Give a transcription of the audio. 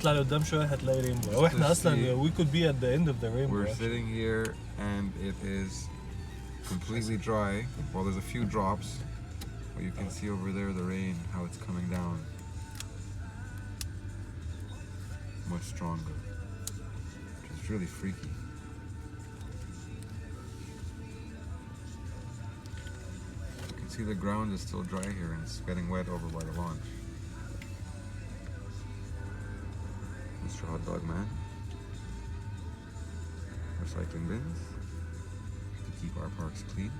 اطلع لقدام شوية هتلاقي رينبو. أو احنا أصلا we could be at the end of the rainbow. We're sitting here and it is completely dry. Well, there's a few drops, but you can see over there the rain, how it's coming down. Much stronger, which is really freaky. You can see the ground is still dry here and it's getting wet over by the launch. Mr. Hot Dog Man. Recycling bins to keep our parks clean.